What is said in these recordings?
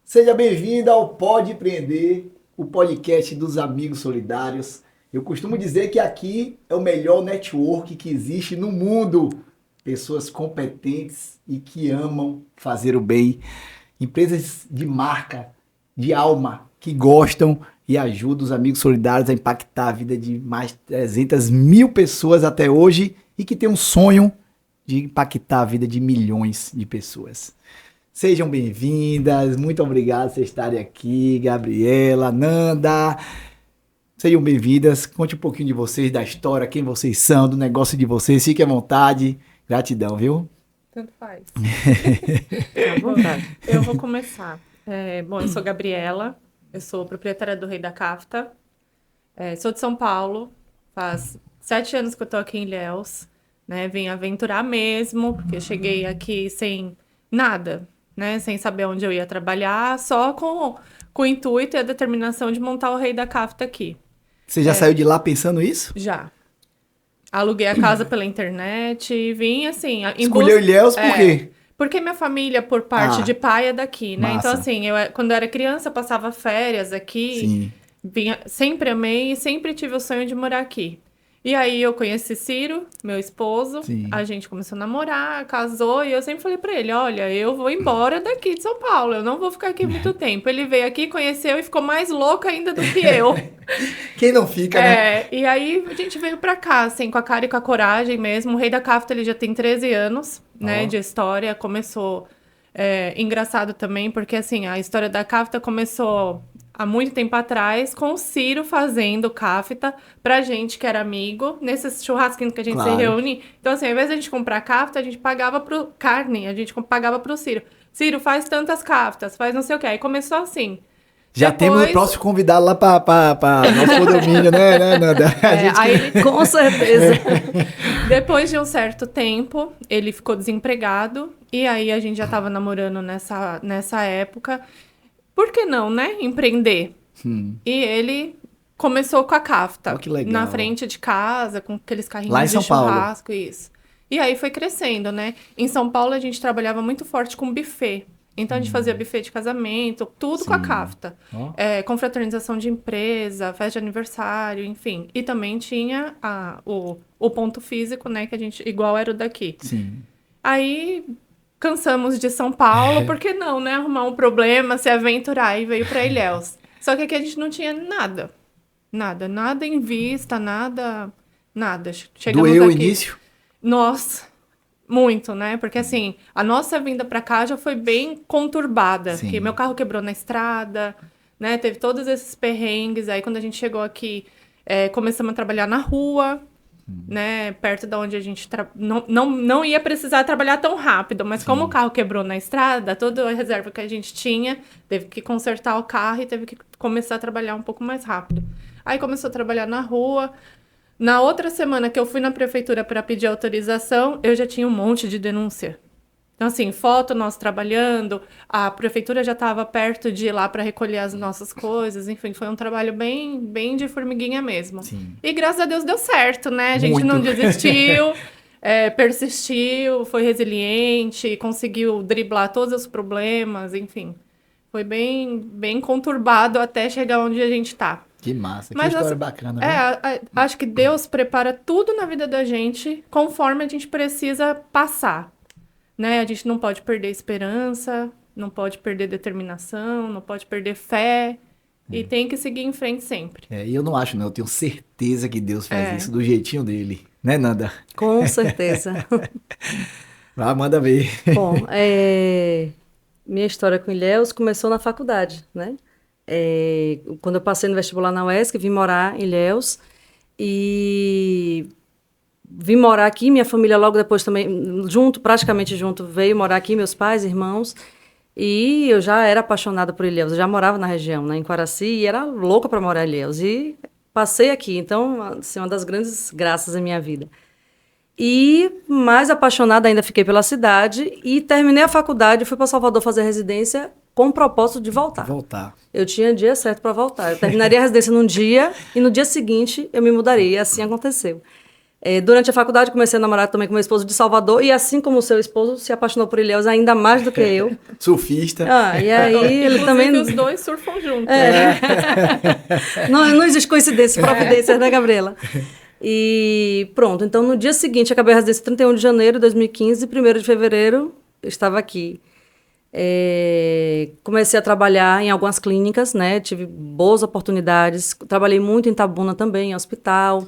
Seja bem-vindo ao Pode Empreender, o podcast dos amigos solidários. Eu costumo dizer que aqui é o melhor network que existe no mundo. Pessoas competentes e que amam fazer o bem. Empresas de marca, de alma, que gostam e ajudam os amigos solidários a impactar a vida de mais de 300 mil pessoas até hoje e que tem um sonho de impactar a vida de milhões de pessoas. Sejam bem-vindas, muito obrigado por vocês estarem aqui, Gabriela, Nanda. Sejam bem-vindas, conte um pouquinho de vocês, da história, quem vocês são, do negócio de vocês, fiquem à vontade. Gratidão, viu? Tanto faz. À vontade. Eu vou começar. Bom, eu sou Gabriela, eu sou proprietária do Rei da Kafta, sou de São Paulo, faz 7 anos que eu tô aqui em Ilhéus, né? Vim aventurar mesmo, porque eu cheguei aqui sem nada, né? Sem saber onde eu ia trabalhar, só com o intuito e a determinação de montar o Rei da Kafta aqui. Você já saiu de lá pensando isso? Já. Aluguei a casa pela internet e vim assim... Escolheu Ilhéus por quê? Porque minha família, por parte de pai, é daqui, né? Massa. Então, assim, quando eu era criança, eu passava férias aqui. Sim. Sempre amei e sempre tive o sonho de morar aqui. E aí eu conheci Ciro, meu esposo, Sim. a gente começou a namorar, casou, e eu sempre falei pra ele, olha, eu vou embora daqui de São Paulo, eu não vou ficar aqui muito tempo. Ele veio aqui, conheceu e ficou mais louco ainda do que eu. Quem não fica, né? E aí a gente veio pra cá, assim, com a cara e com a coragem mesmo. O Rei da Kafta, ele já tem 13 anos, né, de história. Começou engraçado também, porque, assim, a história da Kafta começou há muito tempo atrás, com o Ciro fazendo Kafta pra gente que era amigo, nesses churrasquinhos que a gente se reúne. Então, assim, ao invés de a gente comprar Kafta, a gente pagava pro carne, a gente pagava pro Ciro. Ciro, faz tantas Kaftas, faz não sei o quê. Aí começou assim. Já temos o próximo convidado lá para nosso condomínio, né, Nanda? Com certeza. Depois de um certo tempo, ele ficou desempregado. E aí a gente já estava namorando nessa época. Por que não, né? Empreender. E ele começou com a Kafta. Oh, que legal. Na frente de casa, com aqueles carrinhos lá em de São churrasco, Paulo. isso. E aí foi crescendo, né? Em São Paulo a gente trabalhava muito forte com buffet. Então, a gente fazia buffet de casamento, tudo com a Kafta. Confraternização de empresa, festa de aniversário, enfim. E também tinha o ponto físico, né? Que a gente, igual era o daqui. Sim. Aí, cansamos de São Paulo, por que não, né? Arrumar um problema, se aventurar e veio para Ilhéus. Só que aqui a gente não tinha nada. Nada em vista, nada. Chegamos Doeu o aqui. início? Nossa... Muito, né? Porque, assim, a nossa vinda pra cá já foi bem conturbada. Sim. Porque meu carro quebrou na estrada, né? Teve todos esses perrengues. Aí, quando a gente chegou aqui, começamos a trabalhar na rua, né? Perto da onde a gente... Não ia precisar trabalhar tão rápido. Mas como o carro quebrou na estrada, toda a reserva que a gente tinha, teve que consertar o carro e teve que começar a trabalhar um pouco mais rápido. Aí, começou a trabalhar na rua... Na outra semana que eu fui na prefeitura para pedir autorização, eu já tinha um monte de denúncia. Então, assim, foto nós trabalhando, a prefeitura já estava perto de ir lá para recolher as nossas coisas, enfim, foi um trabalho bem de formiguinha mesmo. Sim. E graças a Deus deu certo, né? A gente Muito. não desistiu, persistiu, foi resiliente, conseguiu driblar todos os problemas, enfim. Foi bem conturbado até chegar onde a gente está. Que massa, Mas que história bacana, né? Acho que Deus prepara tudo na vida da gente conforme a gente precisa passar, né? A gente não pode perder esperança, não pode perder determinação, não pode perder fé e tem que seguir em frente sempre. E eu não acho, não. Eu tenho certeza que Deus faz isso do jeitinho dele. Né, Nanda? Com certeza. Vai, manda ver. Bom, minha história com Ilhéus começou na faculdade, né? Quando eu passei no vestibular na UESC, vim morar em Ilhéus e vim morar aqui. Minha família logo depois também, praticamente junto, veio morar aqui, meus pais, irmãos. E eu já era apaixonada por Ilhéus, eu já morava na região, né, em Quaraci, e era louca para morar em Ilhéus. E passei aqui, então, assim, uma das grandes graças da minha vida. E mais apaixonada ainda fiquei pela cidade e terminei a faculdade, fui para Salvador fazer residência com o propósito de voltar. Eu tinha dia certo para voltar. Eu terminaria a residência num dia e no dia seguinte eu me mudaria. E assim aconteceu. Durante a faculdade, comecei a namorar também com meu esposo de Salvador, e assim como o seu esposo, se apaixonou por Ilhéus ainda mais do que eu. Surfista. E aí ele também... os dois surfam juntos. Não existe coincidência, providência, né, Gabriela? E pronto, então no dia seguinte, acabei a residência 31 de janeiro de 2015, 1º de fevereiro, eu estava aqui. Comecei a trabalhar em algumas clínicas, né? Tive boas oportunidades, trabalhei muito em Itabuna também, em hospital.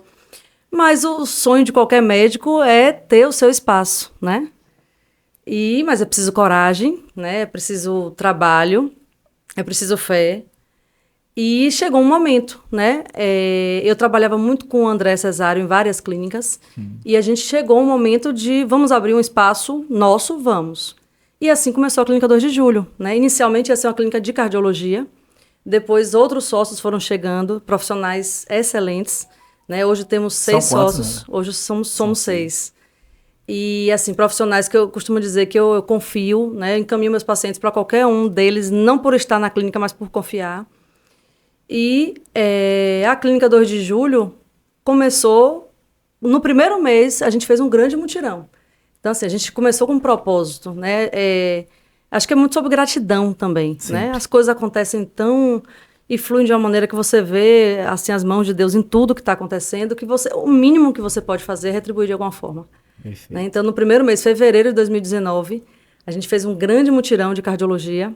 Mas o sonho de qualquer médico é ter o seu espaço, né? Mas é preciso coragem, né? É preciso trabalho, é preciso fé. E chegou um momento, né? Eu trabalhava muito com o André Cesário em várias clínicas. E a gente chegou um momento de vamos abrir um espaço nosso, vamos. E assim começou a Clínica 2 de Julho, né? Inicialmente ia ser uma clínica de cardiologia. Depois outros sócios foram chegando, profissionais excelentes. Né? Hoje temos 6 sócios, né? Hoje somos 6. E, assim, profissionais que eu costumo dizer que eu confio, né? Encaminho meus pacientes para qualquer um deles, não por estar na clínica, mas por confiar. E a Clínica 2 de Julho começou, no primeiro mês, a gente fez um grande mutirão. Então, assim, a gente começou com um propósito, né? Acho que é muito sobre gratidão também, né? As coisas acontecem e fluem de uma maneira que você vê assim, as mãos de Deus em tudo que está acontecendo, que o mínimo que você pode fazer é retribuir de alguma forma. Né? Então, no primeiro mês, fevereiro de 2019, a gente fez um grande mutirão de cardiologia.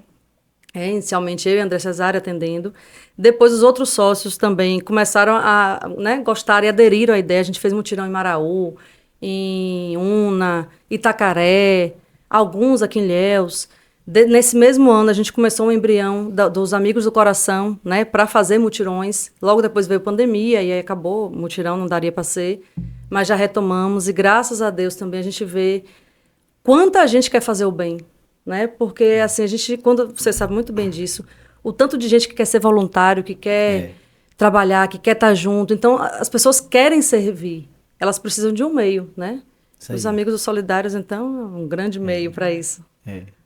Inicialmente eu e André Cesário atendendo. Depois os outros sócios também começaram a gostar e aderiram à ideia. A gente fez mutirão em Maraú, em Una, Itacaré, alguns aqui em Ilhéus. Nesse mesmo ano, a gente começou um embrião dos Amigos do Coração, né, para fazer mutirões. Logo depois veio a pandemia e aí acabou, mutirão não daria para ser, mas já retomamos e graças a Deus também a gente vê quanta gente quer fazer o bem, né? Porque assim, quando você sabe muito bem disso, o tanto de gente que quer ser voluntário, que quer trabalhar, que quer estar junto. Então, as pessoas querem servir, elas precisam de um meio, né? Os Amigos dos Solidários, então, é um grande meio para isso.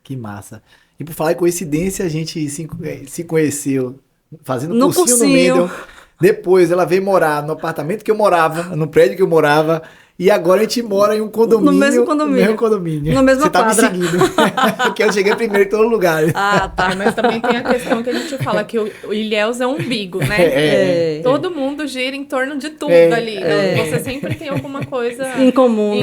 Que massa. E por falar em coincidência, a gente se conheceu fazendo no cursinho no Mendel. Depois ela veio morar no apartamento que eu morava, no prédio que eu morava. E agora a gente mora em um condomínio. No mesmo condomínio. Na mesma quadra. Você tá me seguindo. Porque eu cheguei primeiro em todo lugar. Tá. Mas também tem a questão que a gente fala que o Ilhéus é um umbigo, né? Todo mundo gira em torno de tudo ali. Você sempre tem alguma coisa em comum.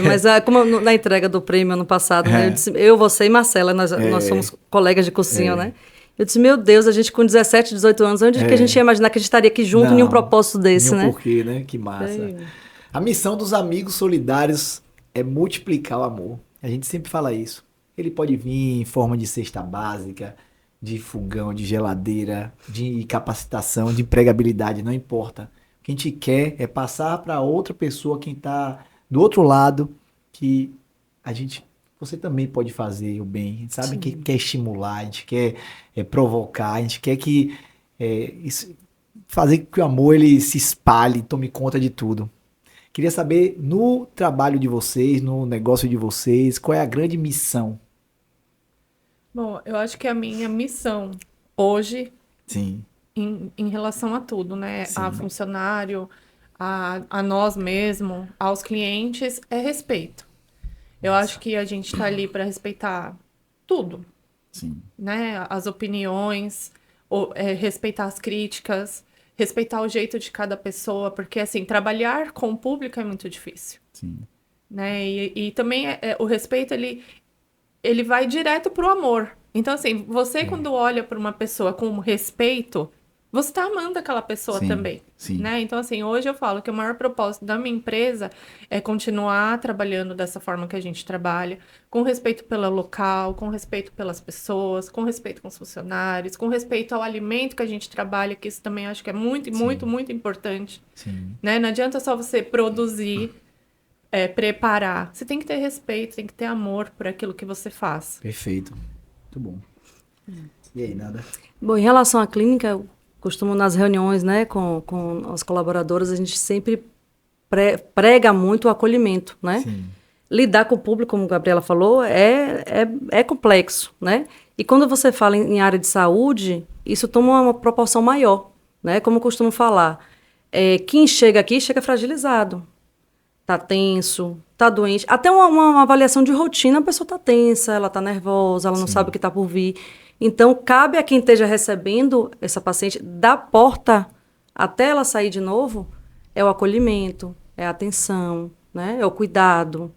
Mas como na entrega do prêmio ano passado, né, eu, você e Marcela, nós somos colegas de cursinho, né? Eu disse, meu Deus, a gente com 17, 18 anos, onde que a gente ia imaginar que a gente estaria aqui junto em um propósito desse, né? Porquê, né? Que massa. A missão dos Amigos Solidários é multiplicar o amor. A gente sempre fala isso. Ele pode vir em forma de cesta básica, de fogão, de geladeira, de capacitação, de empregabilidade, não importa. O que a gente quer é passar para outra pessoa, quem está do outro lado, que você também pode fazer o bem. A gente sabe que quer estimular, a gente quer provocar, a gente quer fazer que o amor ele se espalhe, tome conta de tudo. Queria saber, no trabalho de vocês, no negócio de vocês, qual é a grande missão? Bom, eu acho que a minha missão hoje, Sim. Em relação a tudo, né? Sim. A funcionário, a nós mesmos, aos clientes, é respeito. Eu acho que a gente está ali para respeitar tudo. Sim. Né? As opiniões, respeitar as críticas, respeitar o jeito de cada pessoa, porque, assim, trabalhar com o público é muito difícil. Sim. Né? E também o respeito, ele vai direto pro amor. Então, assim, você quando olha para uma pessoa com respeito, você está amando aquela pessoa também. Sim. Né? Então, assim, hoje eu falo que o maior propósito da minha empresa é continuar trabalhando dessa forma que a gente trabalha, com respeito pelo local, com respeito pelas pessoas, com respeito com os funcionários, com respeito ao alimento que a gente trabalha, que isso também acho que é muito, muito, muito importante. Sim. Né? Não adianta só você produzir, preparar. Você tem que ter respeito, tem que ter amor por aquilo que você faz. Perfeito. Muito bom. E aí, Nada? Bom, em relação à clínica, eu costumo nas reuniões, né, com as colaboradoras, a gente sempre prega muito o acolhimento, né? Sim. Lidar com o público, como a Gabriela falou, é complexo, né? E quando você fala em área de saúde, isso toma uma proporção maior, né? Como eu costumo falar, quem chega aqui chega fragilizado, tá tenso, tá doente. Até uma avaliação de rotina, a pessoa tá tensa, ela tá nervosa, ela não Sim. sabe o que tá por vir. Então, cabe a quem esteja recebendo essa paciente, da porta até ela sair de novo, é o acolhimento, é a atenção, né? É o cuidado.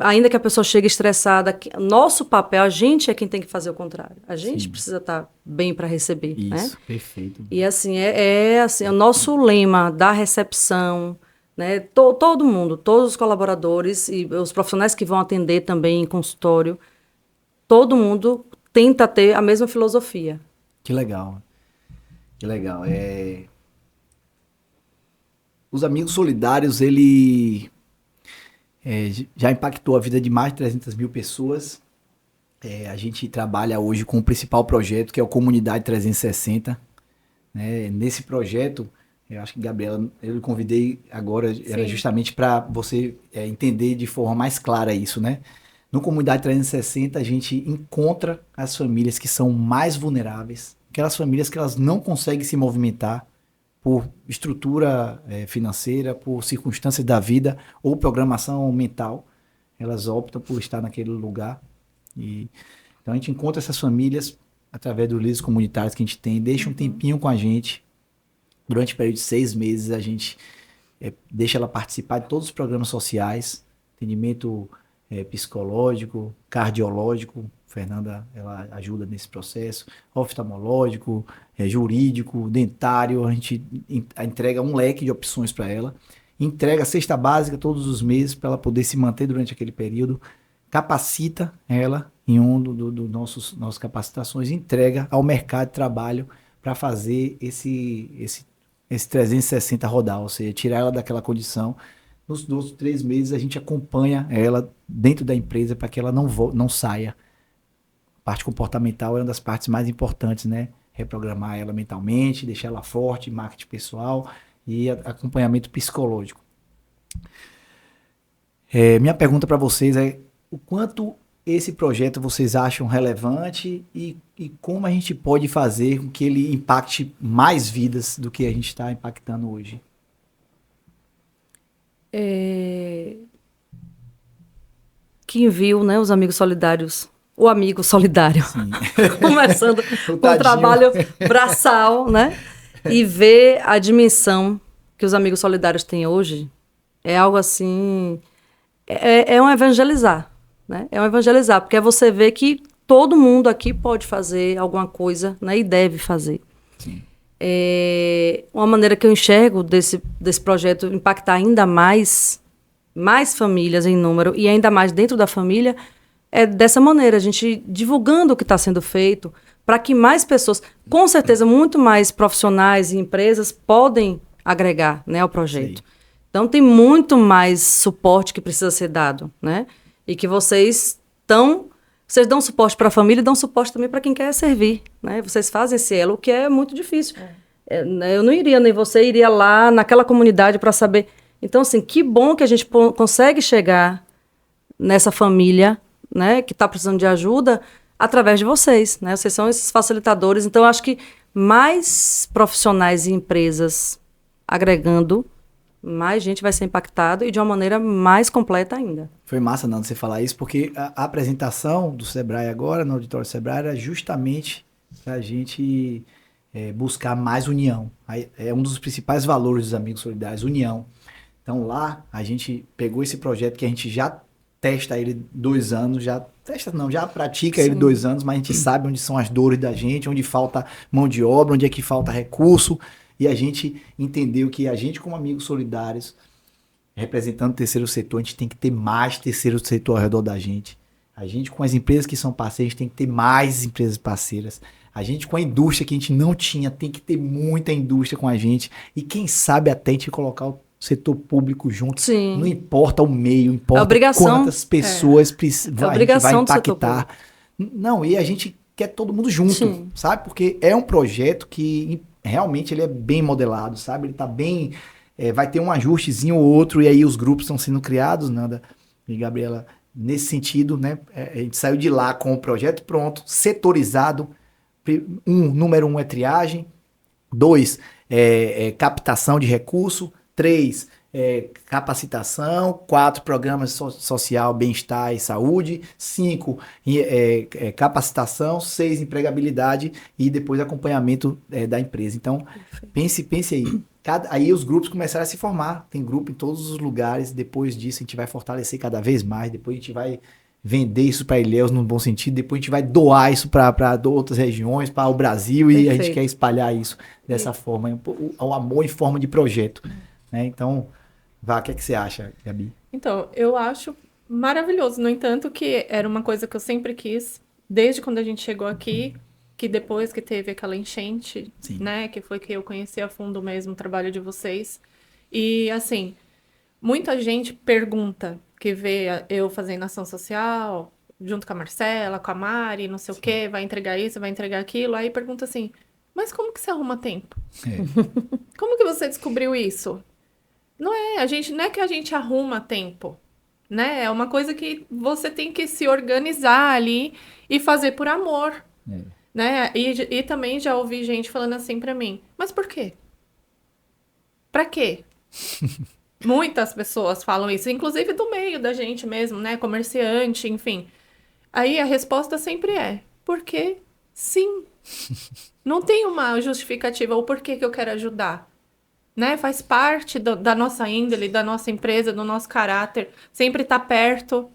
Ainda que a pessoa chegue estressada, nosso papel, a gente é quem tem que fazer o contrário. A gente Sim. precisa estar bem para receber, né? Isso, perfeito. E assim, assim, o nosso lema da recepção, né? Todo mundo, todos os colaboradores e os profissionais que vão atender também em consultório, todo mundo tenta ter a mesma filosofia. Que legal. Que legal. Os Amigos Solidários, ele já impactou a vida de mais de 300 mil pessoas. A gente trabalha hoje com o principal projeto, que é o Comunidade 360. Né? Nesse projeto, eu acho que, Gabriela, eu lhe convidei agora, era justamente para você entender de forma mais clara isso, né? No Comunidade 360, a gente encontra as famílias que são mais vulneráveis, aquelas famílias que elas não conseguem se movimentar por estrutura financeira, por circunstâncias da vida ou programação mental. Elas optam por estar naquele lugar. Então a gente encontra essas famílias através dos líderes comunitários que a gente tem, deixa um tempinho com a gente. Durante o período de 6 meses, a gente deixa ela participar de todos os programas sociais, atendimento psicológico, cardiológico, Fernanda, ela ajuda nesse processo, oftalmológico, jurídico, dentário, a gente entrega um leque de opções para ela, entrega a cesta básica todos os meses para ela poder se manter durante aquele período, capacita ela em dos nossas capacitações, entrega ao mercado de trabalho para fazer esse 360 rodar, ou seja, tirar ela daquela condição. Nos 3 meses a gente acompanha ela dentro da empresa para que ela não saia. A parte comportamental é uma das partes mais importantes, né? Reprogramar ela mentalmente, deixar ela forte, marketing pessoal e acompanhamento psicológico. Minha pergunta para vocês é o quanto esse projeto vocês acham relevante e como a gente pode fazer com que ele impacte mais vidas do que a gente está impactando hoje? Quem viu, né, os Amigos Solidários, o Amigo Solidário, começando com um trabalho braçal, né, e ver a dimensão que os Amigos Solidários têm hoje, é algo assim, um evangelizar, né, é um evangelizar, porque é você ver que todo mundo aqui pode fazer alguma coisa, né, e deve fazer. Sim. Uma maneira que eu enxergo desse projeto impactar ainda mais famílias em número e ainda mais dentro da família é dessa maneira, a gente divulgando o que está sendo feito para que mais pessoas, com certeza muito mais profissionais e empresas podem agregar, né, ao projeto. Sim. Então tem muito mais suporte que precisa ser dado, né? E que vocês dão suporte para a família e dão suporte também para quem quer servir, né? Vocês fazem esse elo, o que é muito difícil. Eu não iria, nem você iria lá naquela comunidade para saber. Então, assim, que bom que a gente consegue chegar nessa família, né, que está precisando de ajuda através de vocês, né? Vocês são esses facilitadores. Então, eu acho que mais profissionais e empresas agregando, mais gente vai ser impactada e de uma maneira mais completa ainda. Foi massa, Nando, você falar isso, porque a apresentação do Sebrae agora, no auditório do Sebrae, era justamente para a gente buscar mais união. É um dos principais valores dos Amigos Solidários, união. Então lá a gente pegou esse projeto que a gente já testa ele 2 anos, já pratica Sim. ele 2 anos, mas a gente sabe onde são as dores da gente, onde falta mão de obra, onde é que falta recurso, e a gente entendeu que a gente como Amigos Solidários, representando o terceiro setor, a gente tem que ter mais terceiro setor ao redor da gente. A gente com as empresas que são parceiras tem que ter mais empresas parceiras. A gente com a indústria que a gente não tinha, tem que ter muita indústria com a gente. E quem sabe até a gente colocar o setor público junto. Sim. Não importa o meio, importa quantas pessoas a gente vai impactar. Não, e a gente quer todo mundo junto, Sim. sabe? Porque é um projeto que realmente ele é bem modelado, sabe? Ele tá bem... vai ter um ajustezinho ou outro, e aí os grupos estão sendo criados, Nanda e Gabriela, nesse sentido, né? A gente saiu de lá com o projeto pronto, setorizado. Número 1 é triagem, 2 captação de recurso, 3 capacitação, 4, programas social, bem-estar e saúde, 5, capacitação, 6, empregabilidade e depois acompanhamento da empresa. Então, pense aí. Aí os grupos começaram a se formar. Tem grupo em todos os lugares. Depois disso, a gente vai fortalecer cada vez mais. Depois a gente vai vender isso para Ilhéus no bom sentido. Depois a gente vai doar isso para outras regiões, para o Brasil. E a gente quer espalhar isso dessa forma. O amor em forma de projeto. Né? Então, o que é que você acha, Gabi? Então, eu acho maravilhoso. No entanto, que era uma coisa que eu sempre quis, desde quando a gente chegou aqui, que depois que teve aquela enchente, Sim. né, que foi que eu conheci a fundo mesmo o trabalho de vocês. E, assim, muita gente pergunta, que vê eu fazendo ação social, junto com a Marcela, com a Mari, não sei o quê, vai entregar isso, vai entregar aquilo, aí pergunta assim, mas como que você arruma tempo? Como que você descobriu isso? Não é que a gente arruma tempo, né? É uma coisa que você tem que se organizar ali e fazer por amor, né? E também já ouvi gente falando assim pra mim, mas por quê? Pra quê? Muitas pessoas falam isso, inclusive do meio da gente mesmo, né? Comerciante, enfim. Aí a resposta sempre é, porque sim. Não tem uma justificativa, o porquê que eu quero ajudar. Né? Faz parte da nossa índole, da nossa empresa, do nosso caráter, sempre estar perto,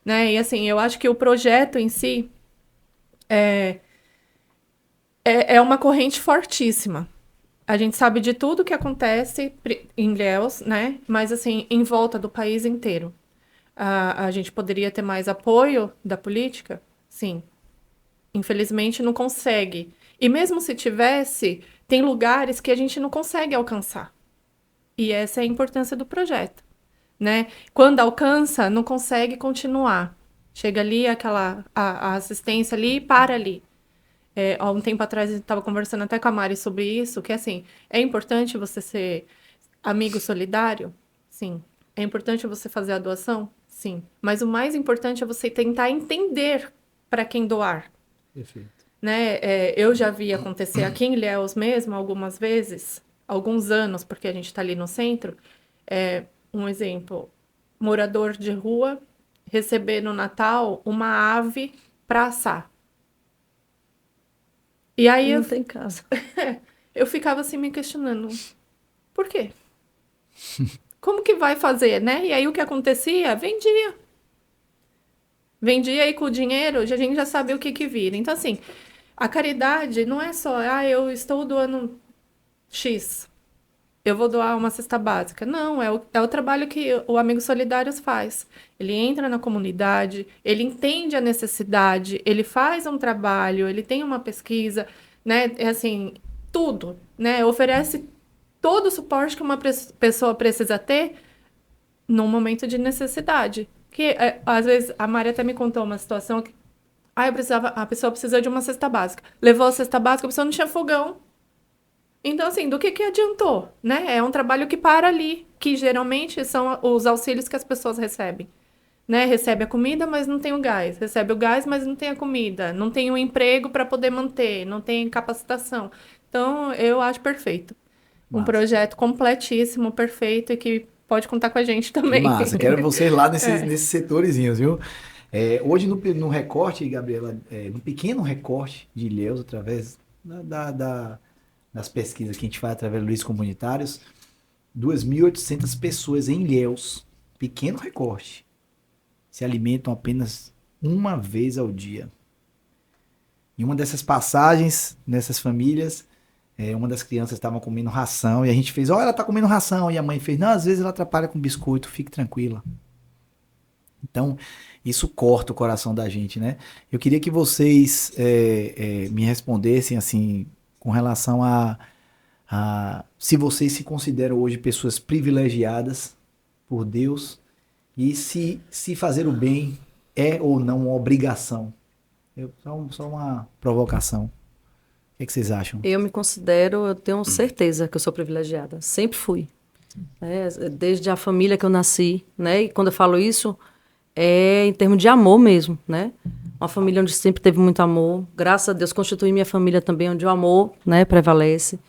né? E assim, eu acho que o projeto em si é uma corrente fortíssima. A gente sabe de tudo que acontece em Ilhéus, né? Mas assim, em volta do país inteiro. A gente poderia ter mais apoio da política? Sim. Infelizmente não consegue. E mesmo se tivesse, tem lugares que a gente não consegue alcançar. E essa é a importância do projeto, né? Quando alcança, não consegue continuar. Chega ali a assistência ali e para ali. Há um tempo atrás a gente estava conversando até com a Mari sobre isso, que assim, é importante você ser amigo solidário? Sim. É importante você fazer a doação? Sim. Mas o mais importante é você tentar entender para quem doar. Perfeito. Né? Eu já vi acontecer aqui em Ilhéus mesmo, algumas vezes, alguns anos, porque a gente está ali no centro, um exemplo, morador de rua receber no Natal uma ave para assar. E aí Não tem casa. eu ficava assim me questionando, por quê? Como que vai fazer, né? E aí o que acontecia? Vendia. Vendia e com o dinheiro a gente já sabe o que vira. Então, assim, a caridade não é só, eu estou doando X, eu vou doar uma cesta básica. Não, é o trabalho que o Amigo Solidários faz. Ele entra na comunidade, ele entende a necessidade, ele faz um trabalho, ele tem uma pesquisa, né? É assim, tudo, né? Oferece todo o suporte que uma pessoa precisa ter num momento de necessidade. Que, às vezes, a Maria até me contou uma situação que a pessoa precisa de uma cesta básica. Levou a cesta básica, a pessoa não tinha fogão. Então, assim, do que adiantou, né? É um trabalho que para ali, que geralmente são os auxílios que as pessoas recebem, né? Recebe a comida, mas não tem o gás. Recebe o gás, mas não tem a comida. Não tem o emprego para poder manter, não tem capacitação. Então, eu acho perfeito. Massa. Um projeto completíssimo, perfeito, e que pode contar com a gente também. Que massa, quero vocês lá nesses setorzinhos, viu? Hoje no recorte, Gabriela, no pequeno recorte de Ilhéus, através das pesquisas que a gente faz através do Luiz Comunitários, 2.800 pessoas em Ilhéus, pequeno recorte, se alimentam apenas uma vez ao dia. Em uma dessas passagens, nessas famílias, uma das crianças estava comendo ração e a gente fez, ela está comendo ração, e a mãe fez, não, às vezes ela atrapalha com biscoito, fique tranquila. Então, isso corta o coração da gente, né? Eu queria que vocês me respondessem, assim, com relação a se vocês se consideram hoje pessoas privilegiadas por Deus e se fazer o bem é ou não uma obrigação. Só uma provocação. O que vocês acham? Eu tenho certeza que eu sou privilegiada. Sempre fui. Desde a família que eu nasci, né? E quando eu falo isso, é em termos de amor mesmo, né? Uma família onde sempre teve muito amor. Graças a Deus, constituí minha família também, onde o amor, né, prevalece.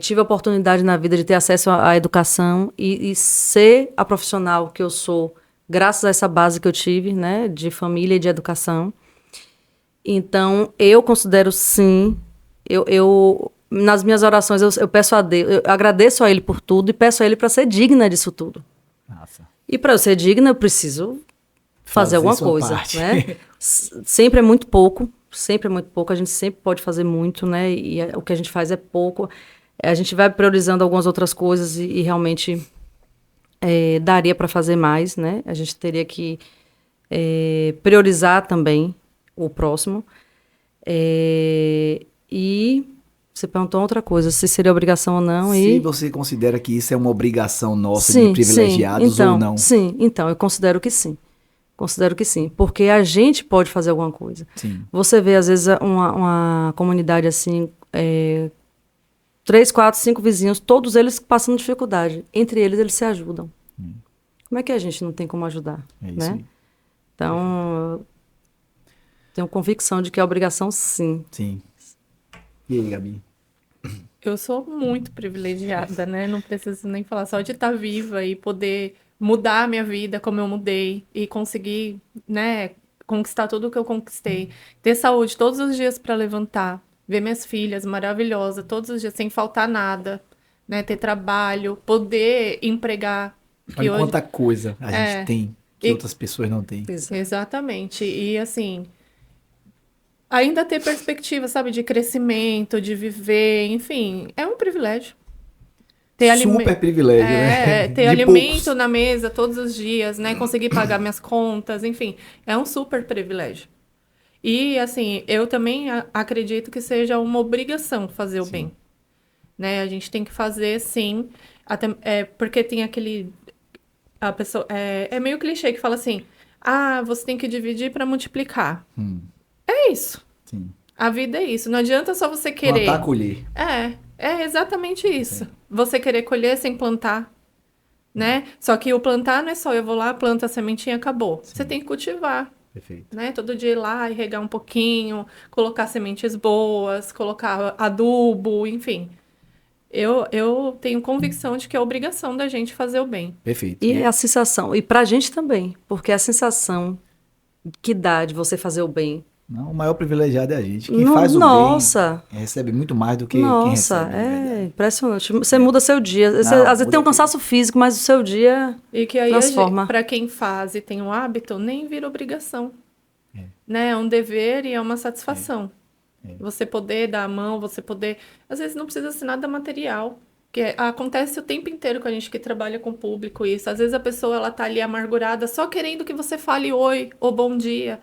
tive a oportunidade na vida de ter acesso à educação e ser a profissional que eu sou, graças a essa base que eu tive, né, de família e de educação. Então, eu considero sim, nas minhas orações, eu peço a Deus, eu agradeço a Ele por tudo e peço a Ele para ser digna disso tudo. Nossa. E para eu ser digna, eu preciso fazer alguma sua coisa, parte. né? Sempre é muito pouco, a gente sempre pode fazer muito, né? E o que a gente faz é pouco. A gente vai priorizando algumas outras coisas e realmente daria para fazer mais, né? A gente teria que priorizar também o próximo. E você perguntou outra coisa, se seria obrigação ou não. Se você considera que isso é uma obrigação nossa de Sim, privilegiados então, ou não. Sim, então, eu considero que sim. Considero que sim, porque a gente pode fazer alguma coisa. Sim. Você vê, às vezes, uma comunidade assim, 3, 4, 5 vizinhos, todos eles passando dificuldade. Entre eles se ajudam. Como é que a gente não tem como ajudar? É isso né? aí. Então, eu tenho convicção de que é obrigação, sim. Sim. E aí, Gabi? Eu sou muito privilegiada, né? Não preciso nem falar, só de estar viva e poder mudar a minha vida como eu mudei e conseguir, né, conquistar tudo o que eu conquistei. Ter saúde todos os dias para levantar, ver minhas filhas maravilhosas todos os dias sem faltar nada, né? Ter trabalho, poder empregar. Que Olha hoje... quanta coisa a gente tem que outras pessoas não têm. Exatamente. E assim, ainda ter perspectiva, sabe, de crescimento, de viver, enfim, é um privilégio. Ter Super privilégio, né? ter De alimento poucos. na mesa todos os dias, né? Conseguir pagar minhas contas, enfim, é um super privilégio. E, assim, eu também acredito que seja uma obrigação fazer o bem. Né? A gente tem que fazer, sim, até, porque tem aquele... A pessoa, é meio clichê que fala assim, você tem que dividir para multiplicar. É isso. Sim. A vida é isso. Não adianta só você querer. Plantar, colher. É exatamente isso. Você querer colher sem plantar, né? Só que o plantar não é só eu vou lá, planto a sementinha, acabou. Você tem que cultivar, Perfeito. né? Todo dia ir lá e regar um pouquinho, colocar sementes boas, colocar adubo, enfim. Eu tenho convicção de que é obrigação da gente fazer o bem. Perfeito. E a sensação, e pra gente também, porque a sensação que dá de você fazer o bem. Não, o maior privilegiado é a gente. Quem faz o bem recebe muito mais do que quem recebe. É impressionante. Você muda seu dia. Você, às vezes tem um cansaço físico, mas o seu dia e que aí transforma. Para quem faz e tem um hábito, nem vira obrigação. Né? É um dever e é uma satisfação. Você poder dar a mão, você poder... Às vezes não precisa ser nada material. Que acontece o tempo inteiro com a gente que trabalha com o público isso. Às vezes a pessoa ela tá ali amargurada, só querendo que você fale oi ou bom dia.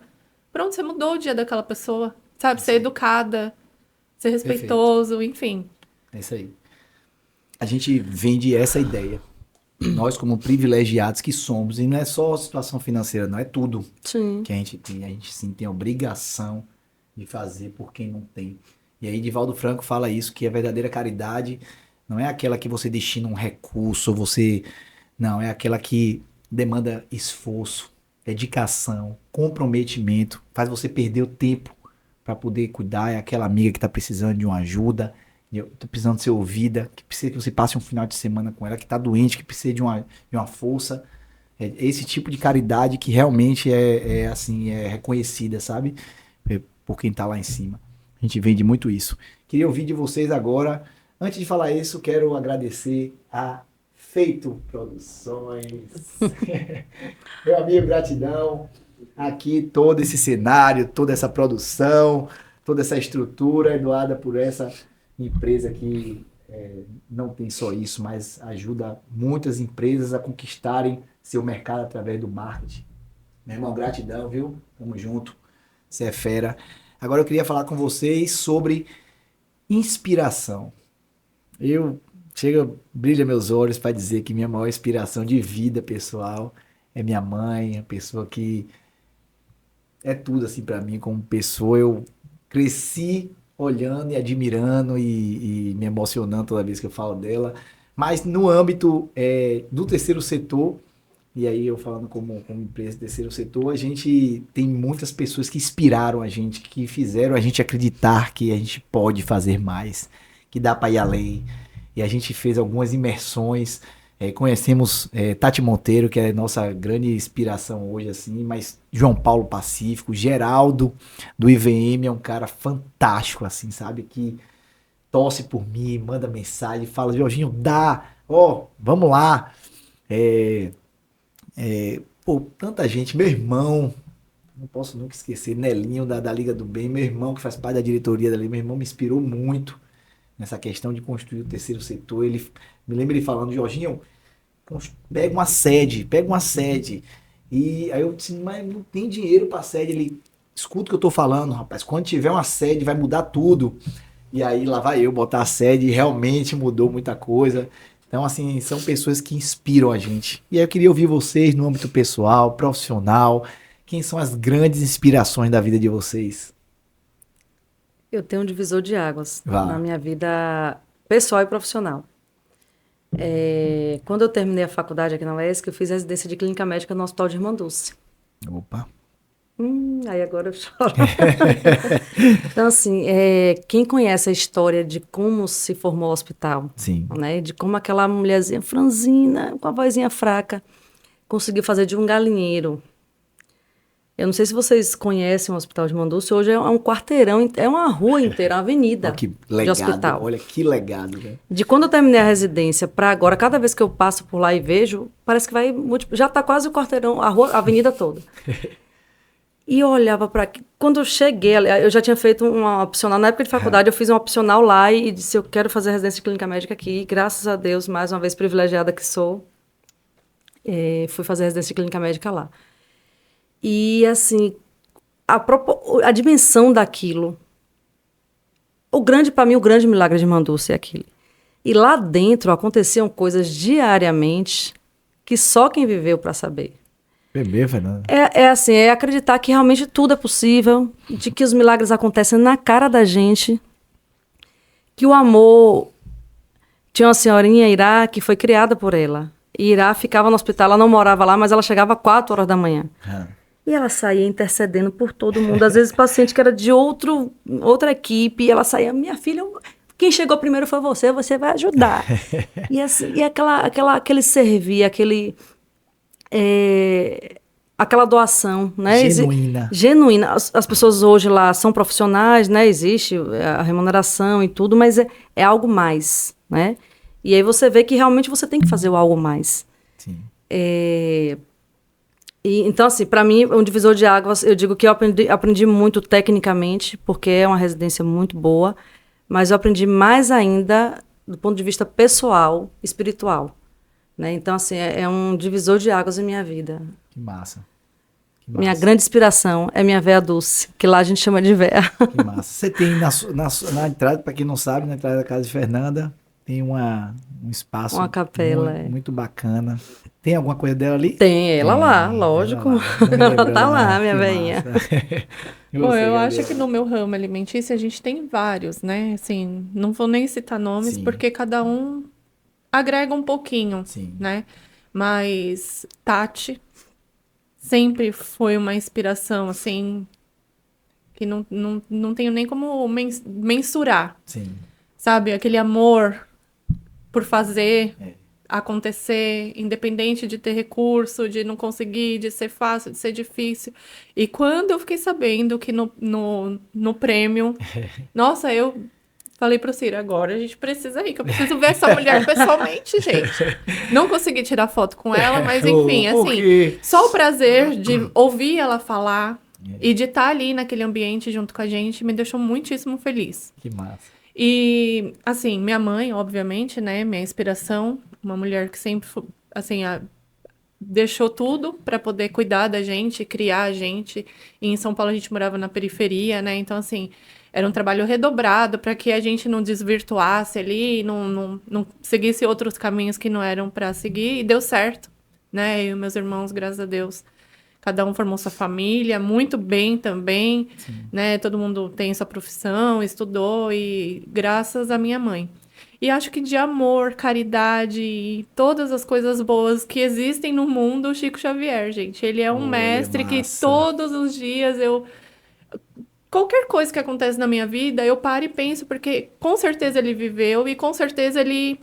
Pronto, você mudou o dia daquela pessoa. Sabe? Ser educada, ser respeitoso, enfim. É isso aí. A gente vende essa ideia. Nós, como privilegiados que somos, e não é só a situação financeira, não é tudo que a gente tem. A gente sim tem a obrigação de fazer por quem não tem. E aí, Divaldo Franco fala isso, que a verdadeira caridade não é aquela que você destina um recurso, não, é aquela que demanda esforço, dedicação, comprometimento, faz você perder o tempo para poder cuidar, é aquela amiga que está precisando de uma ajuda, está precisando ser ouvida, que precisa que você passe um final de semana com ela, que está doente, que precisa de uma força. É esse tipo de caridade que realmente é reconhecida, sabe? Por quem está lá em cima. A gente vende muito isso. Queria ouvir de vocês agora. Antes de falar isso, quero agradecer a Feito Produções. Meu amigo, gratidão. Aqui todo esse cenário, toda essa produção, toda essa estrutura doada por essa empresa que não tem só isso, mas ajuda muitas empresas a conquistarem seu mercado através do marketing. Meu irmão, gratidão, viu? Tamo junto. Você é fera. Agora eu queria falar com vocês sobre inspiração. Brilha meus olhos para dizer que minha maior inspiração de vida pessoal é minha mãe, a pessoa que é tudo assim para mim como pessoa. Eu cresci olhando e admirando e me emocionando toda vez que eu falo dela. Mas no âmbito do terceiro setor, e aí eu falando como empresa do terceiro setor, a gente tem muitas pessoas que inspiraram a gente, que fizeram a gente acreditar que a gente pode fazer mais, que dá para ir além. E a gente fez algumas imersões, conhecemos Tati Monteiro, que é nossa grande inspiração hoje, assim, mas João Paulo Pacífico, Geraldo do IVM é um cara fantástico, assim, sabe? Que torce por mim, manda mensagem, fala, Jorginho, vamos lá. Pô, tanta gente, meu irmão, não posso nunca esquecer, Nelinho da Liga do Bem, meu irmão que faz parte da diretoria dali, meu irmão me inspirou muito nessa questão de construir o terceiro setor. Ele me lembra ele falando, Jorginho, pega uma sede. E aí eu disse, mas não tem dinheiro para sede. Ele, escuta o que eu tô falando, rapaz, quando tiver uma sede vai mudar tudo. E aí lá vai eu botar a sede e realmente mudou muita coisa. Então, assim, são pessoas que inspiram a gente. E aí eu queria ouvir vocês no âmbito pessoal, profissional. Quem são as grandes inspirações da vida de vocês? Eu tenho um divisor de águas Vá. na minha vida pessoal e profissional. Quando eu terminei a faculdade aqui na UESC, eu fiz residência de clínica médica no Hospital de Irmã Dulce. Opa. Aí agora eu choro. Então, assim, quem conhece a história de como se formou o hospital, Sim. né? De como aquela mulherzinha franzina, com a vozinha fraca, conseguiu fazer de um galinheiro. Eu não sei se vocês conhecem o Hospital de Irmã Dulce, hoje é um quarteirão, é uma rua inteira, uma avenida Olha que de legado, hospital. olha que legado, né? De quando eu terminei a residência para agora, cada vez que eu passo por lá e vejo, parece que vai já está quase o quarteirão, a avenida toda. E eu olhava para aqui. Quando eu cheguei, eu já tinha feito uma opcional. Na época de faculdade, eu fiz uma opcional lá e disse: eu quero fazer residência de clínica médica aqui. E, graças a Deus, mais uma vez privilegiada que sou, fui fazer residência de clínica médica lá. E, assim, a dimensão daquilo. Para mim, o grande milagre de Irmã Dulce é aquilo. E lá dentro aconteciam coisas diariamente que só quem viveu para saber. Bebê, Fernanda. Assim, é acreditar que realmente tudo é possível, de que os milagres acontecem na cara da gente, que o amor... Tinha uma senhorinha, Irá, que foi criada por ela. E Irá ficava no hospital, ela não morava lá, mas ela chegava 4 horas da manhã. E ela saía intercedendo por todo mundo. Às vezes, paciente que era de outra equipe, e ela saía, minha filha, quem chegou primeiro foi você vai ajudar. E, assim, aquele servir, aquela doação, né? Genuína. As pessoas hoje lá são profissionais, né? Existe a remuneração e tudo, mas é algo mais, né? E aí você vê que realmente você tem que fazer o algo mais. Sim. Então, assim, para mim, um divisor de águas, eu digo que eu aprendi muito tecnicamente, porque é uma residência muito boa, mas eu aprendi mais ainda do ponto de vista pessoal, espiritual. Né? Então, assim, é um divisor de águas em minha vida. Que massa. Minha grande inspiração é minha véia Dulce, que lá a gente chama de véia. Que massa. Você tem na entrada, para quem não sabe, na entrada da casa de Fernanda, tem um espaço uma capela, muito bacana. Tem alguma coisa dela ali? Tem, ela lá, lógico. Ela tá lá, minha veinha. Bom, eu acho que no meu ramo alimentício a gente tem vários, né? Assim, não vou nem citar nomes, Sim. porque cada um agrega um pouquinho, Sim. né? Mas Tati sempre foi uma inspiração, assim, que não tenho nem como mensurar. Sim. Sabe? Aquele amor por fazer acontecer, independente de ter recurso, de não conseguir, de ser fácil, de ser difícil. E quando eu fiquei sabendo que no prêmio... Nossa, eu falei pro Ciro, agora a gente precisa ir, que eu preciso ver essa mulher pessoalmente, gente. Não consegui tirar foto com ela, mas enfim, assim, só o prazer de ouvir ela falar e de estar ali naquele ambiente junto com a gente me deixou muitíssimo feliz. Que massa. E, assim, minha mãe, obviamente, né, minha inspiração, uma mulher que sempre, assim, deixou tudo para poder cuidar da gente, criar a gente. E em São Paulo a gente morava na periferia, né, então, assim, era um trabalho redobrado para que a gente não desvirtuasse ali, não seguisse outros caminhos que não eram para seguir, e deu certo, né, eu e meus irmãos, graças a Deus. Cada um formou sua família, muito bem também, né? Todo mundo tem sua profissão, estudou, e graças à minha mãe. E acho que de amor, caridade e todas as coisas boas que existem no mundo, o Chico Xavier, gente. Ele é um mestre que todos os dias qualquer coisa que acontece na minha vida, eu paro e penso, porque com certeza ele viveu e com certeza ele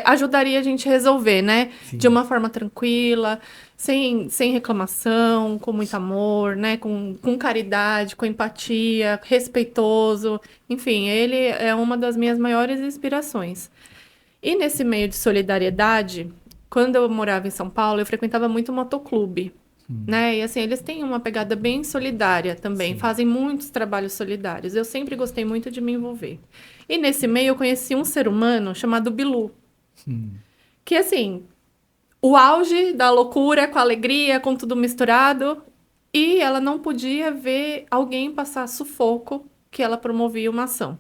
ajudaria a gente a resolver, né? Sim. De uma forma tranquila, sem reclamação, com muito amor, né? Com caridade, com empatia, respeitoso. Enfim, ele é uma das minhas maiores inspirações. E nesse meio de solidariedade, quando eu morava em São Paulo, eu frequentava muito o motoclube. Né? E assim, eles têm uma pegada bem solidária também, fazem muitos trabalhos solidários. Eu sempre gostei muito de me envolver. E nesse meio eu conheci um ser humano chamado Bilu. Que assim, o auge da loucura, com a alegria, com tudo misturado. E ela não podia ver alguém passar sufoco que ela promovia uma ação.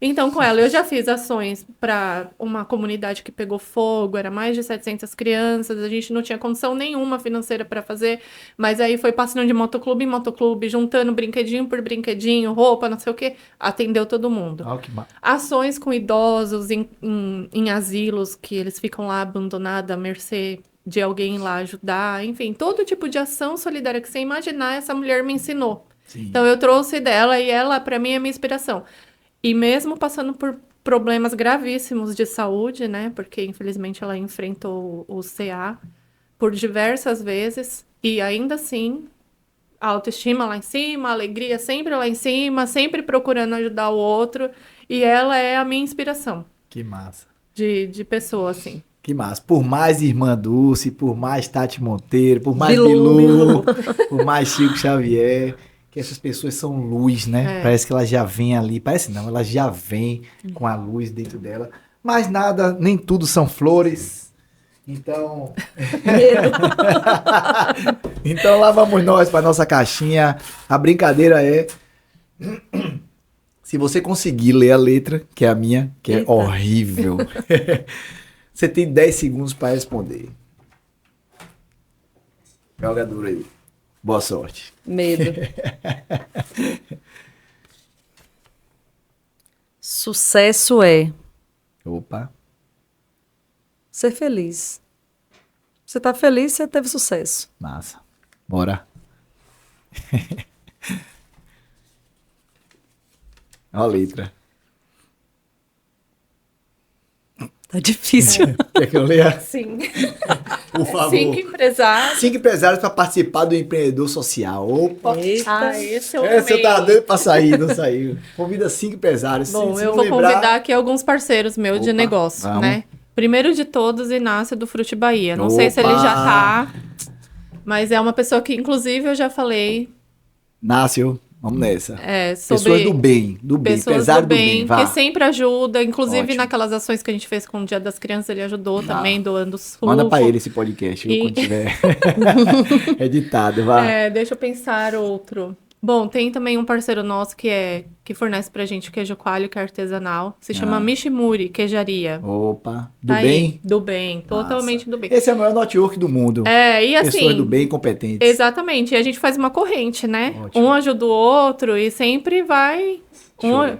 Então, com ela, eu já fiz ações para uma comunidade que pegou fogo, era mais de 700 crianças, a gente não tinha condição nenhuma financeira para fazer, mas aí foi passando de motoclube em motoclube, juntando brinquedinho por brinquedinho, roupa, não sei o quê, atendeu todo mundo. Ações com idosos em asilos, que eles ficam lá abandonados à mercê de alguém lá ajudar, enfim, todo tipo de ação solidária que você imaginar, essa mulher me ensinou. Sim. Então, eu trouxe dela e ela, para mim, é minha inspiração. E mesmo passando por problemas gravíssimos de saúde, né? Porque, infelizmente, ela enfrentou o CA por diversas vezes. E, ainda assim, a autoestima lá em cima, a alegria sempre lá em cima, sempre procurando ajudar o outro. E ela é a minha inspiração. Que massa. De pessoa, assim. Que massa. Por mais Irmã Dulce, por mais Tati Monteiro, por mais Bilu. Bilu, por mais Chico Xavier... que essas pessoas são luz, né? Parece que elas já vêm ali, parece não, elas já vêm com a luz dentro dela. Mas nada, nem tudo são flores. Então... então lá vamos nós para nossa caixinha. A brincadeira é... se você conseguir ler a letra, que é a minha, que é horrível, você tem 10 segundos para responder. Joga duro aí. Boa sorte. Medo. Sucesso é Opa. ser feliz. Você tá feliz, você teve sucesso. Massa. Bora. Olha a letra. Tá difícil. Quer que eu leia? Sim. Por favor. 5 empresários. 5 empresários para participar do empreendedor social. Opa! Eita. Esse eu Essa eu amei. tava doido pra sair, não saiu. Convida 5 empresários. Bom, Se eu não vou lembrar- convidar aqui alguns parceiros meus de Opa, negócio, vamos. né? Primeiro de todos, Inácio do Frute Bahia. Não sei se ele Opa! já tá, mas é uma pessoa que, inclusive, eu já falei Nácio, vamos nessa. sobre Pessoas do bem, pessoas empresário do bem, vá. que sempre ajuda. Inclusive, Ótimo. naquelas ações que a gente fez com o Dia das Crianças, ele ajudou também, doando suco. Manda pra ele esse podcast, viu, E- quando tiver editado, vá. Deixa eu pensar outro. Bom, tem também um parceiro nosso que fornece pra gente o queijo coalho, que é artesanal. Se chama Mishimuri Queijaria. Opa, do Tá aí. bem? Do bem, totalmente Massa. do bem. Esse é o maior network do mundo. E assim... Pessoas do bem competentes. Exatamente, e a gente faz uma corrente, né? Ótimo. Um ajuda o outro e sempre vai... Show.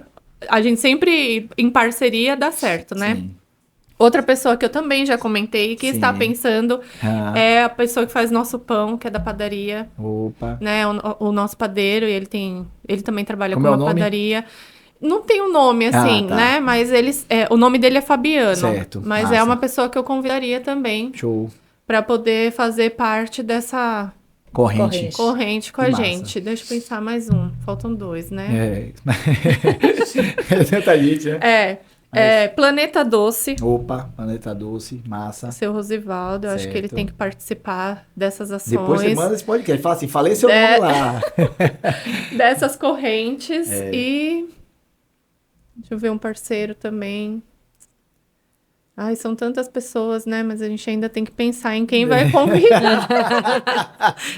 A gente sempre, em parceria, dá certo, né? Sim. Outra pessoa que eu também já comentei, que Sim. está pensando, Ah. é a pessoa que faz nosso pão, que é da padaria, Opa. né? O nosso padeiro, e ele também trabalha Como com é o uma nome? padaria. Não tem um nome, assim, tá. né? Mas o nome dele é Fabiano. Certo, Mas massa. é uma pessoa que eu convidaria também Show. para poder fazer parte dessa Corrente. corrente com Que a massa. gente. Deixa eu pensar mais um. Faltam 2, né? É tanta gente, né? Planeta Doce. Opa, Planeta Doce, massa. Seu Rosivaldo, eu acho que ele Certo. tem que participar dessas ações. Depois você manda esse podcast. Fala assim, falei seu É. nome lá. Dessas correntes. É. E deixa eu ver um parceiro também. Ai, são tantas pessoas, né? Mas a gente ainda tem que pensar em quem vai convidar.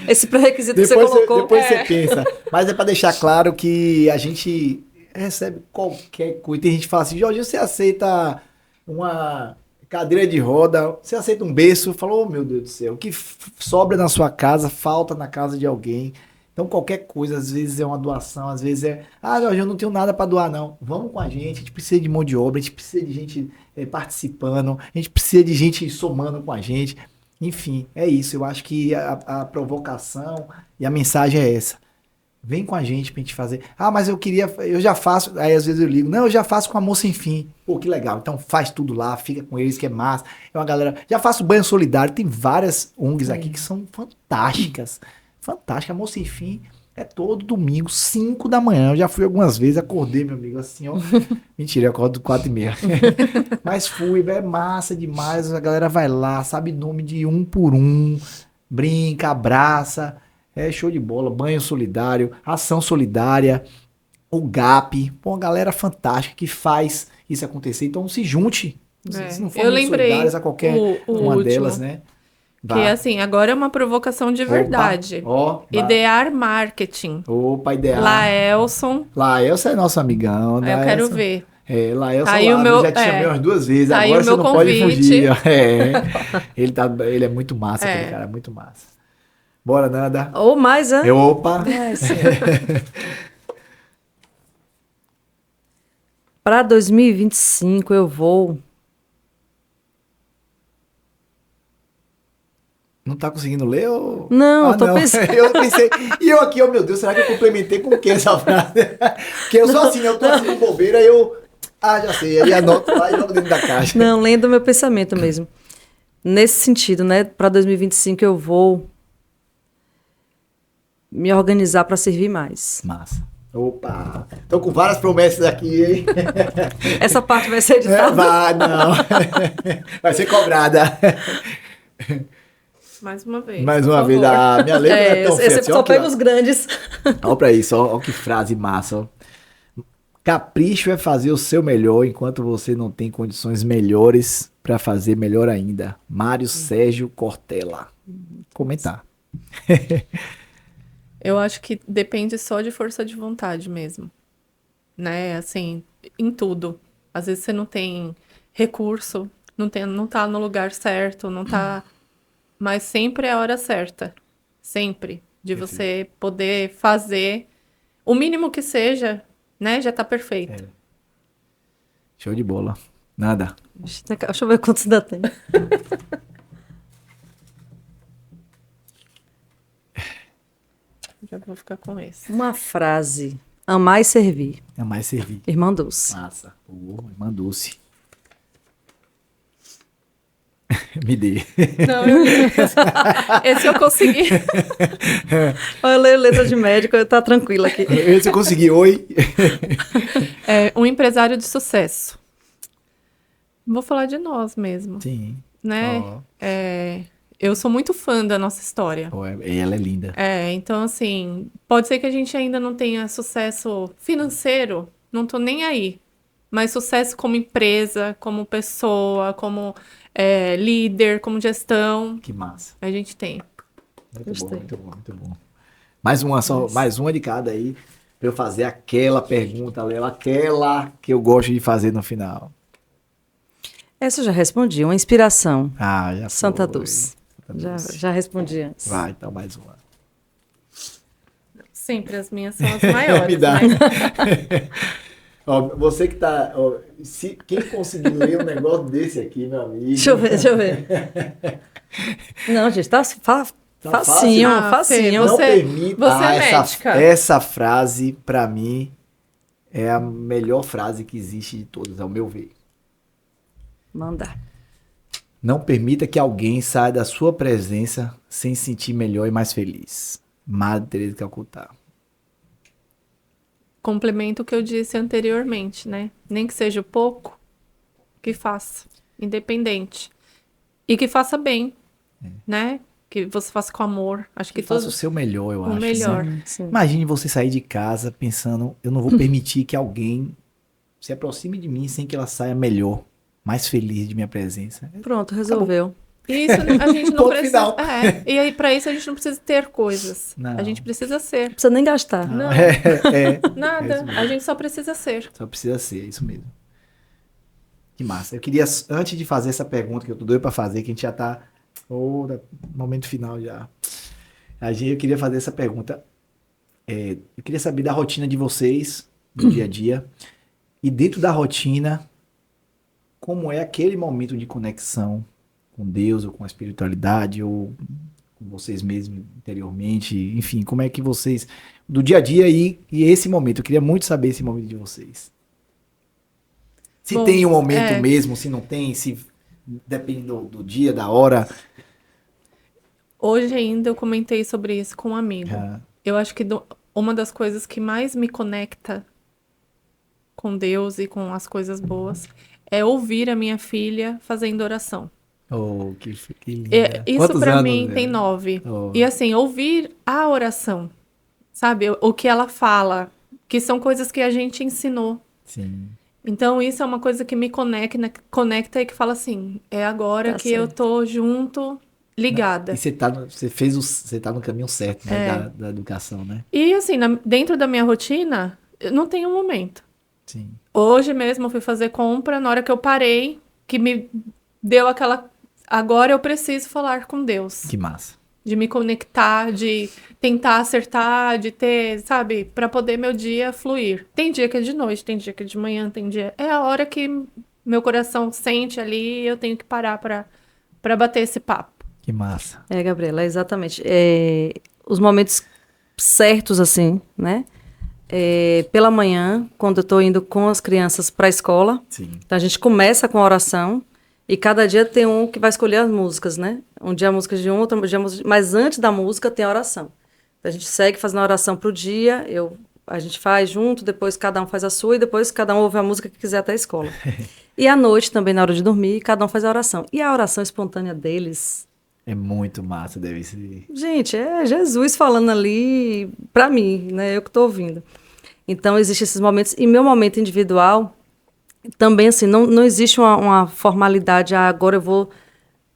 Esse pré-requisito que você Depois, colocou. depois você pensa. Mas é pra deixar claro que a gente recebe qualquer coisa. Tem gente que fala assim, Jorge, você aceita uma cadeira de roda, você aceita um berço? Falou, oh, meu Deus do céu, o que sobra na sua casa, falta na casa de alguém. Então qualquer coisa, às vezes é uma doação, às vezes Jorge, eu não tenho nada pra doar não. Vamos com a gente precisa de mão de obra, a gente precisa de gente participando, a gente precisa de gente somando com a gente. Enfim, é isso. Eu acho que a provocação e a mensagem é essa. Vem com a gente pra gente fazer. Ah, mas eu já faço. Aí às vezes eu ligo. Não, eu já faço com Amor Sem Fim. Pô, que legal. Então faz tudo lá, fica com eles, que é massa. É uma galera. Já faço banho solidário. Tem várias ONGs aqui que são fantásticas. Fantásticas. Amor Sem Fim é todo domingo, 5 da manhã. Eu já fui algumas vezes, acordei, meu amigo, assim, ó. Mentira, eu acordo 4h30. Mas fui, é massa demais. A galera vai lá, sabe nome de um por um, brinca, abraça. É show de bola, banho solidário, ação solidária, o GAP, pô, uma galera fantástica que faz isso acontecer. Então se junte, se não for Eu muito lembrei solidárias a qualquer o uma último, delas, né? que é assim, agora é uma provocação de verdade. Ó, Idear Marketing. opa, ideal. Laelson, Laelson é nosso amigão, aí eu quero ver. É, Laelson Aí o Lado, meu- já te chamei é. umas 2 vezes, Tá aí agora o você meu não pode convite. fugir. Ele é muito massa, aquele É. cara, é muito massa. Bora, Nanda. Ou mais, né? Opa. Para 2025 eu vou. Não tá conseguindo ler ou... Não, eu tô pensando. Eu pensei... E eu aqui, oh meu Deus, será que eu complementei com o que essa frase? Porque eu sou assim, né? Eu tô assim, bobeira, aí eu... Ah, já sei. Aí anoto lá e jogo dentro da caixa. Não, lendo o meu pensamento mesmo. Nesse sentido, né? Para 2025 eu vou me organizar para servir mais. Massa. Opa. Tô com várias promessas aqui, hein? Essa parte vai ser É, editada. vai, não. Vai ser cobrada. Mais uma vez. Mais por uma vez, favor. a minha letra não é tão Eu sempre fértil. só Ó que pego lá. os grandes. Olha pra isso, ó que frase massa. Ó. Capricho é fazer o seu melhor enquanto você não tem condições melhores pra fazer melhor ainda. Mário Sérgio Cortella. Comentar. Eu acho que depende só de força de vontade mesmo, né? Assim, em tudo. Às vezes você não tem recurso, não tá no lugar certo, não tá... Mas sempre é a hora certa. Sempre. De você poder fazer o mínimo que seja, né? Já tá perfeito. Show de bola. Nada. Deixa eu ver quantos ainda tem. Já vou ficar com esse. Uma frase. Amar e servir. É mais servir. Irmã Dulce. Massa. Irmã Dulce. Me dê. Não, esse eu consegui. Eu leio letra de médico, eu tá tranquila aqui. Esse eu consegui. Oi. É um empresário de sucesso. Vou falar de nós mesmo, Sim. né? Ó. Eu sou muito fã da nossa história. Pô, ela é linda. Então, assim, pode ser que a gente ainda não tenha sucesso financeiro, não tô nem aí. Mas sucesso como empresa, como pessoa, como líder, como gestão, Que massa. a gente tem. Muito Gostei. bom, muito bom, muito bom. Mais uma só, mais uma de cada aí, pra eu fazer aquela pergunta, Lela, aquela que eu gosto de fazer no final. Essa eu já respondi. Uma inspiração. Ah, já Santa foi. Dulce. Santa Já, Dulce. já respondi antes. Vai, então mais uma. Sempre as minhas são as maiores, Me dá. né? Ó, você que tá. Ó, quem conseguir ler um negócio desse aqui, meu amigo. Deixa eu ver. Não, gente, tá Tá facinho, fácil? Ah, facinho. Não Você- permita. você é essa, médica. essa frase, pra mim, é a melhor frase que existe de todas, ao meu ver. Mandar. Não permita que alguém saia da sua presença sem se sentir melhor e mais feliz. Madre Teresa de Calcutá. Complemento o que eu disse anteriormente, né? Nem que seja pouco, que faça, independente. E que faça bem, né? Que você faça com amor. Acho que Que faça o todos seu melhor, eu o acho. melhor. né? Sim. Imagine você sair de casa pensando, eu não vou permitir que alguém se aproxime de mim sem que ela saia melhor, mais feliz de minha presença. Pronto, resolveu. E isso a gente não Ponto precisa. final. E aí, pra isso, a gente não precisa ter coisas. Não. A gente precisa ser. Não precisa nem gastar. Não, É nada. isso mesmo. A gente só precisa ser. Só precisa ser, isso mesmo. Que massa. Eu queria, antes de fazer essa pergunta que eu tô doido pra fazer, que a gente já tá no momento final já. Eu queria fazer essa pergunta. Eu queria saber da rotina de vocês, do dia a dia. E dentro da rotina, como é aquele momento de conexão com Deus, ou com a espiritualidade, ou com vocês mesmos interiormente? Enfim, como é que vocês, do dia a dia e esse momento? Eu queria muito saber esse momento de vocês. Se Bom, tem um momento mesmo, se não tem, se depende do dia, da hora. Hoje ainda eu comentei sobre isso com um amigo. Ah, Eu acho que uma das coisas que mais me conecta com Deus e com as coisas boas é ouvir a minha filha fazendo oração. oh, que linda. Isso Quantos pra anos, mim né? tem 9. Oh, E assim, ouvir a oração, sabe? O que ela fala, que são coisas que a gente ensinou. sim. Então, isso é uma coisa que me conecta e que fala assim, é agora Tá que eu certo. tô junto, ligada. E você tá no caminho certo, né, da educação, né? E assim, dentro da minha rotina, eu não tem um momento. Sim. Hoje mesmo eu fui fazer compra, na hora que eu parei, que me deu aquela. Agora eu preciso falar com Deus. Que massa. De me conectar, de tentar acertar, de ter, sabe, para poder meu dia fluir. Tem dia que é de noite, tem dia que é de manhã, tem dia. É a hora que meu coração sente ali e eu tenho que parar para bater esse papo. Que massa. Gabriela, exatamente. Os momentos certos, assim, né? Pela manhã, quando eu estou indo com as crianças para a escola, Sim. então a gente começa com a oração e cada dia tem um que vai escolher as músicas, né? Um dia a música de um, outro dia a música... Mas antes da música tem a oração. Então a gente segue fazendo a oração para o dia, a gente faz junto, depois cada um faz a sua e depois cada um ouve a música que quiser até a escola. E à noite também, na hora de dormir, cada um faz a oração. E a oração espontânea deles... É muito massa, deve ser. Gente, é Jesus falando ali para mim, né? Eu que estou ouvindo. Então, existem esses momentos. E meu momento individual, também, assim, não existe uma formalidade. Agora eu vou...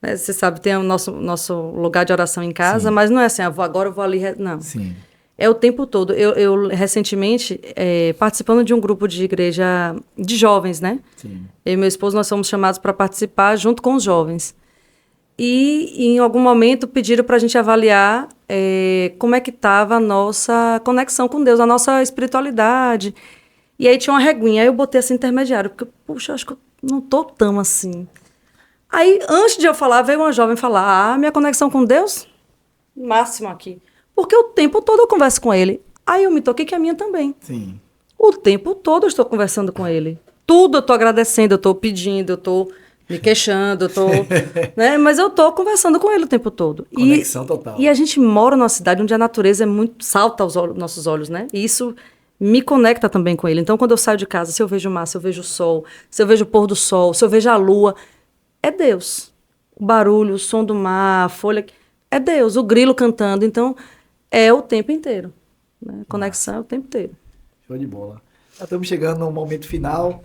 Né, você sabe, tem o nosso lugar de oração em casa, Sim. mas não é assim, agora eu vou ali... Não. Sim. É o tempo todo. Eu recentemente, participando de um grupo de igreja de jovens, né? Sim. Eu e meu esposo, nós fomos chamados para participar junto com os jovens. E em algum momento pediram para a gente avaliar como é que estava a nossa conexão com Deus, a nossa espiritualidade. E aí tinha uma reguinha, aí eu botei assim intermediário, porque, puxa, acho que eu não tô tão assim. Aí, antes de eu falar, veio uma jovem falar, minha conexão com Deus, máximo aqui. Porque o tempo todo eu converso com ele. Aí eu me toquei que a minha também. Sim. O tempo todo eu estou conversando com ele. Tudo eu estou agradecendo, eu estou pedindo, eu estou me queixando, eu tô, né? Mas eu tô conversando com ele o tempo todo. Conexão total. E a gente mora numa cidade onde a natureza é muito salta aos nossos olhos, né? E isso me conecta também com ele. Então, quando eu saio de casa, se eu vejo o mar, se eu vejo o sol, se eu vejo o pôr do sol, se eu vejo a lua, é Deus. O barulho, o som do mar, a folha, é Deus. O grilo cantando. Então, é o tempo inteiro, né? Conexão é o tempo inteiro. Show de bola. Já estamos chegando no momento final.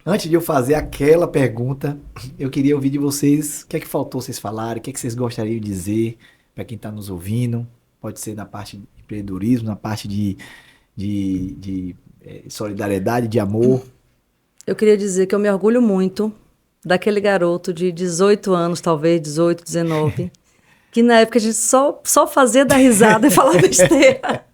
Antes de eu fazer aquela pergunta, eu queria ouvir de vocês o que é que faltou vocês falarem, o que é que vocês gostariam de dizer para quem está nos ouvindo. Pode ser na parte de empreendedorismo, na parte de solidariedade, de amor. Eu queria dizer que eu me orgulho muito daquele garoto de 18 anos, talvez 18, 19, que na época a gente só fazia dar risada e falar besteira.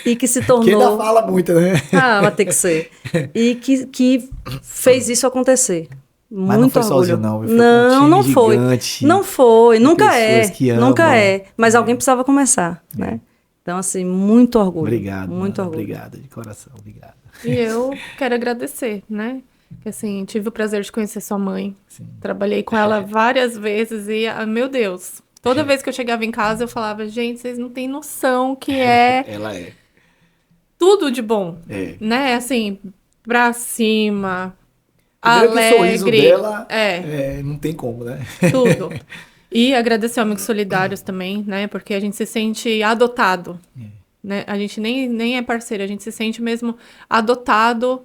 E que se tornou... Que ainda fala muito, né? Ah, mas tem que ser. E que fez isso acontecer. Mas Muito não foi orgulho. sozinho, não. Foi Não, com um não time foi. gigante Não foi. de Nunca é. pessoas que Nunca amam. é. Mas alguém precisava começar, né? Então, assim, muito orgulho. Obrigado. Muito Mano, orgulho. obrigado, de coração. Obrigado. E eu quero agradecer, né? Que assim, tive o prazer de conhecer sua mãe. Sim. Trabalhei com ela várias vezes e, meu Deus, toda vez que eu chegava em casa eu falava, gente, vocês não têm noção que é Ela é. tudo de bom, É. né? Assim, pra cima, Primeiro que o sorriso alegre, dela é, não tem como, né? tudo. E agradecer ao Amigos Solidários também, né? Porque a gente se sente adotado, né? A gente nem é parceiro, a gente se sente mesmo adotado,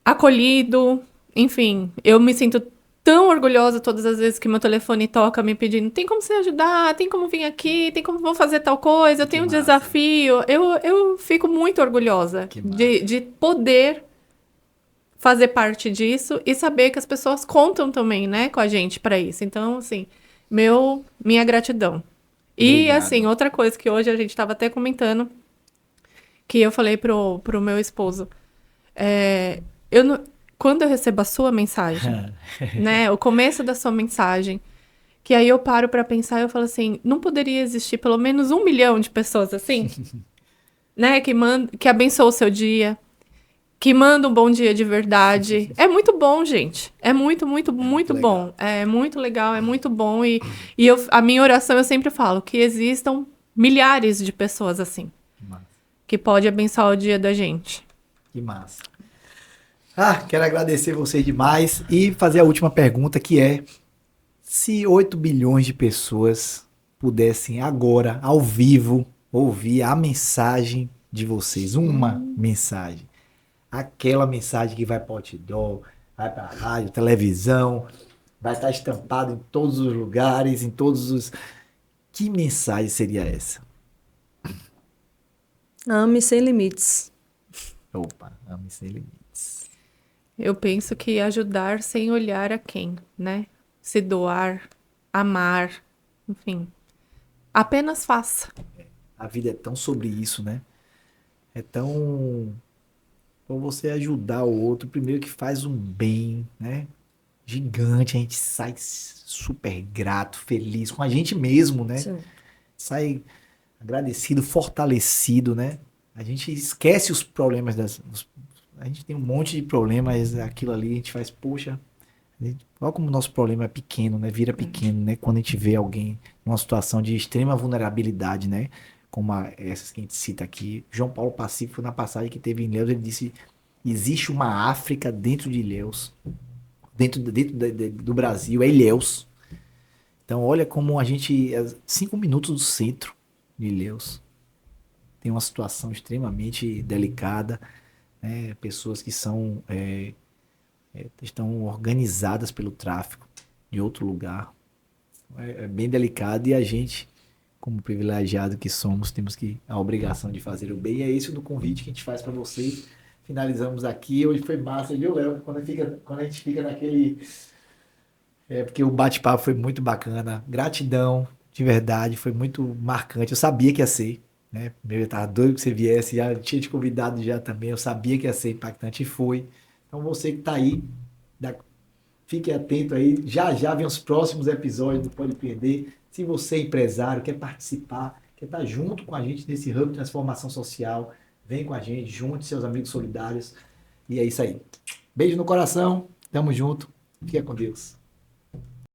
acolhido, enfim. Eu me sinto tão orgulhosa todas as vezes que meu telefone toca me pedindo, tem como você ajudar? Tem como vir aqui? Tem como vou fazer tal coisa? Eu tenho um massa. desafio. Eu fico muito orgulhosa Que massa. de poder fazer parte disso e saber que as pessoas contam também, né, com a gente para isso. Então, assim, minha gratidão. E, Obrigado. assim, outra coisa que hoje a gente estava até comentando, que eu falei pro meu esposo, quando eu recebo a sua mensagem, né, o começo da sua mensagem, que aí eu paro pra pensar e eu falo assim, não poderia existir pelo menos 1 milhão de pessoas assim? Né? Que abençoa o seu dia, que manda um bom dia de verdade. É muito bom, gente. É muito, muito, muito legal. bom. É muito legal, é muito bom. E a minha oração, eu sempre falo, que existam milhares de pessoas assim, Que massa. que pode abençoar o dia da gente. Que massa. Quero agradecer vocês demais e fazer a última pergunta, que é: se 8 bilhões de pessoas pudessem agora, ao vivo, ouvir a mensagem de vocês, uma mensagem, aquela mensagem que vai para o outdoor, vai para a rádio, televisão, vai estar estampado em todos os lugares, em todos os... Que mensagem seria essa? Ame sem limites. Opa, ame sem limites. Eu penso que ajudar sem olhar a quem, né? Se doar, amar, enfim. Apenas faça. A vida é tão sobre isso, né? É tão... Então você ajudar o outro, primeiro que faz um bem, né? Gigante, a gente sai super grato, feliz com a gente mesmo, né? Sim. Sai agradecido, fortalecido, né? A gente esquece os problemas a gente tem um monte de problemas, aquilo ali a gente faz, poxa, olha como o nosso problema é pequeno, né? Vira pequeno, né? Quando a gente vê alguém numa situação de extrema vulnerabilidade, né? Como essas que a gente cita aqui. João Paulo Pacífico, na passagem que teve em Ilhéus, ele disse: existe uma África dentro de Ilhéus, dentro do Brasil, é Ilhéus. Então, olha como a gente, 5 minutos do centro de Ilhéus, tem uma situação extremamente delicada, né? Pessoas que estão organizadas pelo tráfico de outro lugar. É bem delicado e a gente, como privilegiado que somos, temos a obrigação de fazer o bem. E é esse o convite que a gente faz para vocês. Finalizamos aqui. Hoje foi massa, viu, Léo? Quando a gente fica naquele... porque o bate-papo foi muito bacana. Gratidão, de verdade, foi muito marcante. Eu sabia que ia ser, né? Eu estava doido que você viesse, já tinha te convidado já também. Eu sabia que ia ser impactante e foi. Então você que está aí, fique atento aí. Já já vem os próximos episódios do Pode Perder. Se você é empresário, quer participar, quer estar junto com a gente nesse hub de transformação social, vem com a gente, junte seus amigos solidários. E é isso aí. Beijo no coração, tamo junto, fica com Deus.